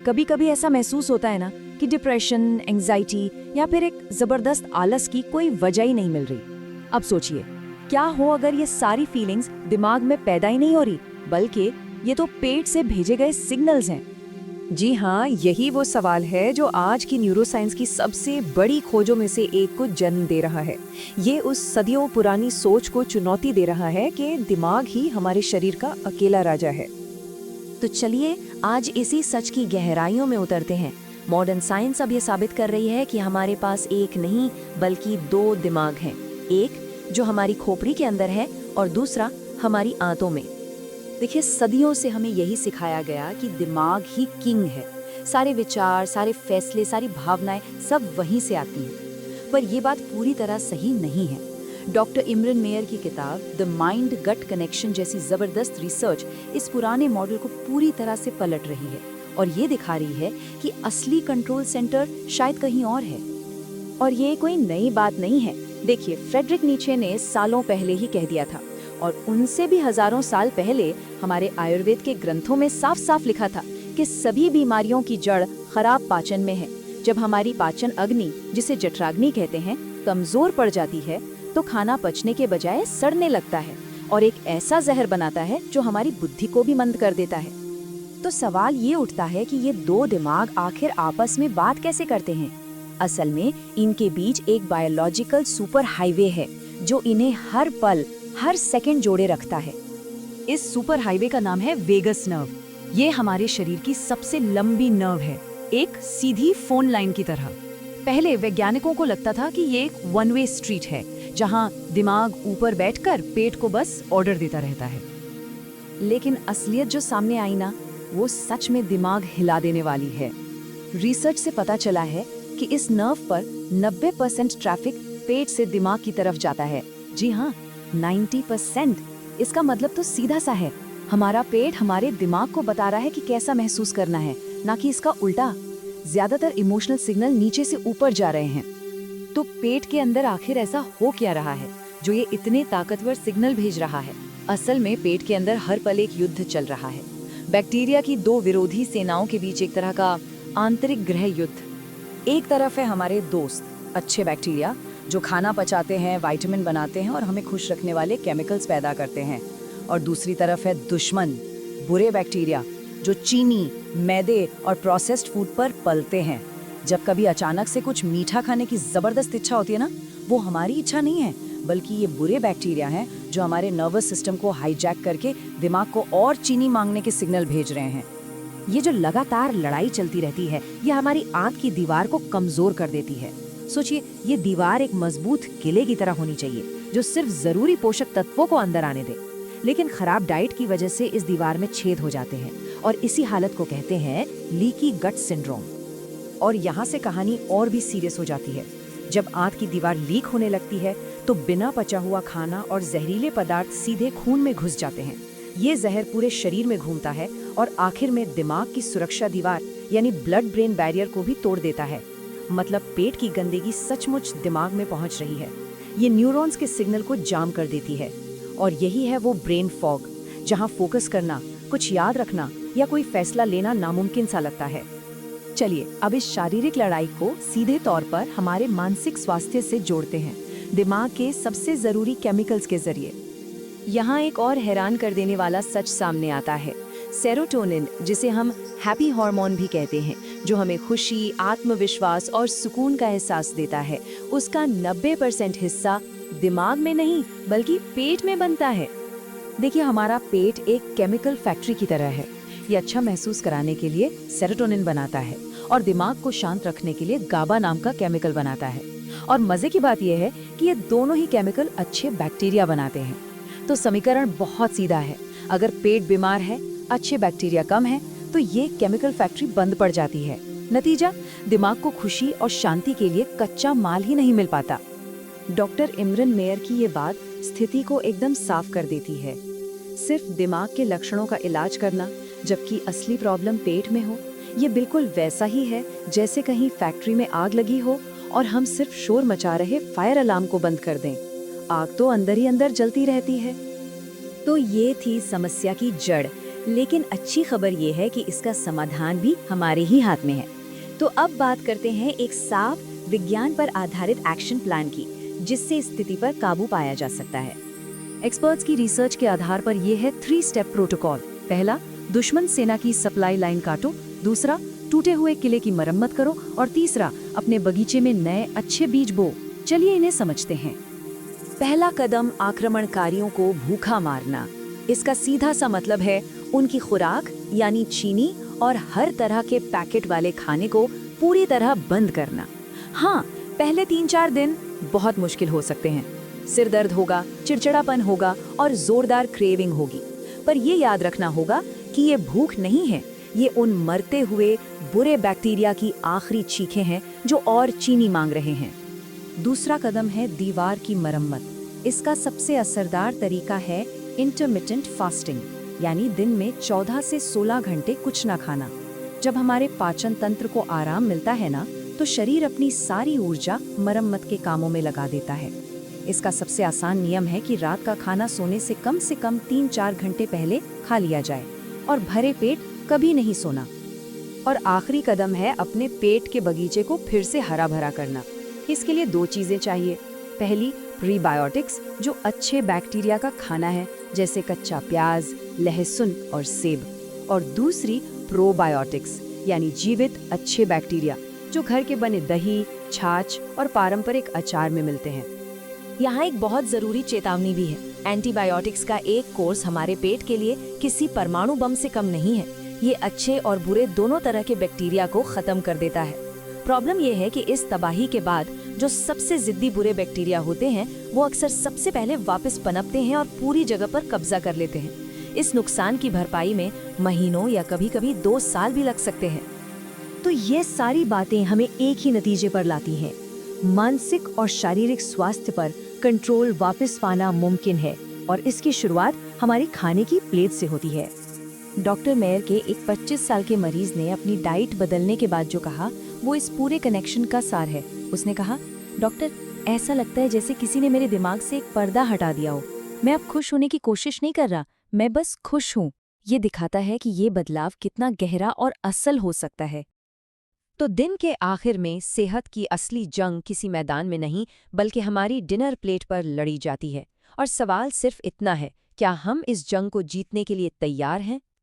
कभी कभी ऐसा महसूस होता है ना कि डिप्रेशन, एंजाइटी या फिर एक जबरदस्त आलस की कोई वजह ही नहीं मिल रही। अब सोचिए, क्या हो अगर ये सारी फीलिंग्स दिमाग में पैदा ही नहीं हो रही, बल्कि ये तो पेट से भेजे गए सिग्नल्स हैं। जी हाँ, यही वो सवाल है जो आज की न्यूरोसाइंस की सबसे बड़ी खोजों में से एक को जन्म दे रहा है। ये उस सदियों पुरानी सोच को चुनौती दे रहा है कि दिमाग ही हमारे शरीर का अकेला राजा है। तो चलिए आज इसी सच की गहराइयों में उतरते हैं। मॉडर्न साइंस अब ये साबित कर रही है कि हमारे पास एक नहीं बल्कि दो दिमाग हैं। एक जो हमारी खोपड़ी के अंदर है और दूसरा हमारी आंतों में। देखिए, सदियों से हमें यही सिखाया गया कि दिमाग ही किंग है। सारे विचार, सारे फैसले, सारी भावनाएं सब वहीं से आती हैं। पर ये बात पूरी तरह सही नहीं है। डॉक्टर इमरन मेयर की किताब द माइंड गट कनेक्शन जैसी जबरदस्त रिसर्च इस पुराने मॉडल को पूरी तरह से पलट रही है और ये दिखा रही है कि असली कंट्रोल सेंटर शायद कहीं और है। और ये कोई नई बात नहीं है। देखिए, फ्रेडरिक नीचे ने सालों पहले ही कह दिया था और उनसे भी हजारों साल पहले हमारे आयुर्वेद के ग्रंथों में साफ साफ लिखा था कि सभी बीमारियों की जड़ खराब पाचन में है। जब हमारी पाचन अग्नि, जिसे जठराग्नि कहते हैं, कमजोर पड़ जाती है तो खाना पचने के बजाय सड़ने लगता है और एक ऐसा जहर बनाता है जो हमारी बुद्धि को भी मंद कर देता है। तो सवाल ये उठता है कि ये दो दिमाग आखिर आपस में बात कैसे करते हैं। असल में इनके बीच एक बायोलॉजिकल सुपर हाईवे है जो इन्हें हर पल, हर सेकंड जोड़े रखता है। इस सुपर हाईवे का नाम है वेगस नर्व। ये हमारे शरीर की सबसे लंबी नर्व है, एक सीधी फोन लाइन की तरह। पहले वैज्ञानिकों को लगता था कि ये एक वन वे स्ट्रीट है जहां दिमाग ऊपर बैठकर पेट को बस ऑर्डर देता रहता है। लेकिन असलियत जो सामने आई ना, वो सच में दिमाग हिला देने वाली है। रिसर्च से पता चला है कि इस नर्व पर 90% ट्रैफिक पेट से दिमाग की तरफ जाता है। जी हाँ, 90%। इसका मतलब तो सीधा सा है, हमारा पेट हमारे दिमाग को बता रहा है कि कैसा महसूस करना है, ना कि इसका उल्टा। ज्यादातर इमोशनल सिग्नल नीचे से ऊपर जा रहे हैं। तो पेट के अंदर आखिर ऐसा हो क्या रहा है जो ये इतने ताकतवर सिग्नल भेज रहा है? असल में पेट के अंदर हर पल एक युद्ध चल रहा है। बैक्टीरिया की दो विरोधी सेनाओं के बीच एक तरह का आंतरिक गृह युद्ध। एक तरफ है हमारे दोस्त अच्छे बैक्टीरिया जो खाना पचाते हैं, विटामिन बनाते हैं और हमें खुश रखने वाले केमिकल्स पैदा करते हैं। और दूसरी तरफ है दुश्मन, बुरे बैक्टीरिया जो चीनी, मैदे और प्रोसेस्ड फूड पर पलते हैं। जब कभी अचानक से कुछ मीठा खाने की जबरदस्त इच्छा होती है ना, वो हमारी इच्छा नहीं है, बल्कि ये बुरे बैक्टीरिया हैं जो हमारे नर्वस सिस्टम को हाईजैक करके दिमाग को और चीनी मांगने के सिग्नल भेज रहे हैं। ये जो लगातार लड़ाई चलती रहती है, ये हमारी आंत की दीवार को कमजोर कर देती है। सोचिए, ये दीवार एक मजबूत किले की तरह होनी चाहिए जो सिर्फ जरूरी पोषक तत्वों को अंदर आने दे। लेकिन खराब डाइट की वजह से इस दीवार में छेद हो जाते हैं और इसी हालत को कहते हैं लीकी गट सिंड्रोम। और यहाँ से कहानी और भी सीरियस हो जाती है। जब आंत की दीवार लीक होने लगती है तो बिना पचा हुआ खाना और जहरीले पदार्थ सीधे खून में घुस जाते हैं। ये जहर पूरे शरीर में घूमता है और आखिर में दिमाग की सुरक्षा दीवार यानी ब्लड ब्रेन बैरियर को भी तोड़ देता है। मतलब पेट की गंदगी सचमुच दिमाग में पहुंच रही है। ये न्यूरॉन्स के सिग्नल को जाम कर देती है और यही है वो ब्रेन फॉग, जहां फोकस करना, कुछ याद रखना या कोई फैसला लेना नामुमकिन सा लगता है। चलिए अब इस शारीरिक लड़ाई को सीधे तौर पर हमारे मानसिक स्वास्थ्य से जोड़ते हैं, दिमाग के सबसे जरूरी केमिकल्स के जरिए। यहाँ एक और हैरान कर देने वाला सच सामने आता है। सेरोटोनिन, जिसे हम हैप्पी हार्मोन भी कहते हैं, जो हमें खुशी, आत्मविश्वास और सुकून का एहसास देता है, उसका 90% हिस्सा दिमाग में नहीं बल्कि पेट में बनता है। देखिए, हमारा पेट एक केमिकल फैक्ट्री की तरह है। ये अच्छा महसूस कराने के लिए सेरोटोनिन बनाता है और दिमाग को शांत रखने के लिए गाबा नाम का केमिकल बनाता है। और मजे की बात यह है कि ये दोनों ही केमिकल अच्छे बैक्टीरिया बनाते हैं। तो समीकरण बहुत सीधा है, अगर पेट बीमार है, अच्छे बैक्टीरिया कम है, तो ये केमिकल फैक्ट्री बंद पड़ जाती है। नतीजा, दिमाग को खुशी और शांति के लिए कच्चा माल ही नहीं मिल पाता। डॉक्टर इमरन मेयर की ये बात स्थिति को एकदम साफ कर देती है। सिर्फ दिमाग के लक्षणों का इलाज करना जबकि असली प्रॉब्लम पेट में हो, ये बिल्कुल वैसा ही है जैसे कहीं फैक्ट्री में आग लगी हो और हम सिर्फ शोर मचा रहे फायर अलार्म को बंद कर दें। आग तो अंदर ही अंदर जलती रहती है। तो ये थी समस्या की जड़, लेकिन अच्छी खबर ये है कि इसका समाधान भी हमारे ही हाथ में है। तो अब बात करते हैं एक साफ विज्ञान पर आधारित एक्शन प्लान की, जिससे इस स्थिति पर काबू पाया जा सकता है। एक्सपर्ट्स की रिसर्च के आधार पर यह है 3 स्टेप प्रोटोकॉल। पहला, दुश्मन सेना की सप्लाई लाइन काटो। दूसरा, टूटे हुए किले की मरम्मत करो। और तीसरा, अपने बगीचे में नए अच्छे बीज बो। चलिए इन्हें समझते हैं। पहला कदम, आक्रमणकारियों को भूखा मारना। इसका सीधा सा मतलब है उनकी खुराक यानी चीनी और हर तरह के पैकेट वाले खाने को पूरी तरह बंद करना। हाँ, पहले 3-4 दिन बहुत मुश्किल हो सकते हैं। सिर दर्द होगा, चिड़चिड़ापन होगा और जोरदार क्रेविंग होगी। पर ये याद रखना होगा कि ये भूख नहीं है, ये उन मरते हुए बुरे बैक्टीरिया की आखिरी चीखें हैं जो और चीनी मांग रहे हैं। दूसरा कदम है दीवार की मरम्मत। इसका सबसे असरदार तरीका है इंटरमिटेंट फास्टिंग, यानी दिन में 14 से 16 घंटे कुछ ना खाना। जब हमारे पाचन तंत्र को आराम मिलता है ना, तो शरीर अपनी सारी ऊर्जा मरम्मत के कामों में लगा देता है। इसका सबसे आसान नियम है कि रात का खाना सोने से कम 3-4 घंटे पहले खा लिया जाए और भरे पेट कभी नहीं सोना। और आखिरी कदम है अपने पेट के बगीचे को फिर से हरा भरा करना। इसके लिए 2 चीजें चाहिए। पहली, प्रीबायोटिक्स, जो अच्छे बैक्टीरिया का खाना है, जैसे कच्चा प्याज, लहसुन और सेब। और दूसरी, प्रोबायोटिक्स, यानी जीवित अच्छे बैक्टीरिया जो घर के बने दही, छाछ और पारंपरिक अचार में मिलते हैं। यहाँ एक बहुत जरूरी चेतावनी भी है। एंटीबायोटिक्स का एक कोर्स हमारे पेट के लिए किसी परमाणु बम से कम नहीं है। ये अच्छे और बुरे दोनों तरह के बैक्टीरिया को खत्म कर देता है। प्रॉब्लम ये है कि इस तबाही के बाद जो सबसे जिद्दी बुरे बैक्टीरिया होते हैं, वो अक्सर सबसे पहले वापस पनपते हैं और पूरी जगह पर कब्जा कर लेते हैं। इस नुकसान की भरपाई में महीनों या कभी-कभी 2 साल भी लग सकते हैं। तो ये सारी बातें हमें एक ही नतीजे पर लाती हैं। मानसिक और शारीरिक स्वास्थ्य पर कंट्रोल वापस पाना मुमकिन है, और इसकी शुरुआत हमारे खाने की प्लेट से होती है। डॉक्टर मेयर के एक 25 साल के मरीज ने अपनी डाइट बदलने के बाद जो कहा, वो इस पूरे कनेक्शन का सार है। उसने कहा, डॉक्टर, ऐसा लगता है जैसे किसी ने मेरे दिमाग से एक पर्दा हटा दिया हो। मैं अब खुश होने की कोशिश नहीं कर रहा, मैं बस खुश हूँ। ये दिखाता है कि ये बदलाव कितना गहरा और असल हो सकता है। तो दिन के आखिर में सेहत की असली जंग किसी मैदान में नहीं, बल्कि हमारी डिनर प्लेट पर लड़ी जाती है। और सवाल सिर्फ इतना है, क्या हम इस जंग को जीतने के लिए तैयार हैं?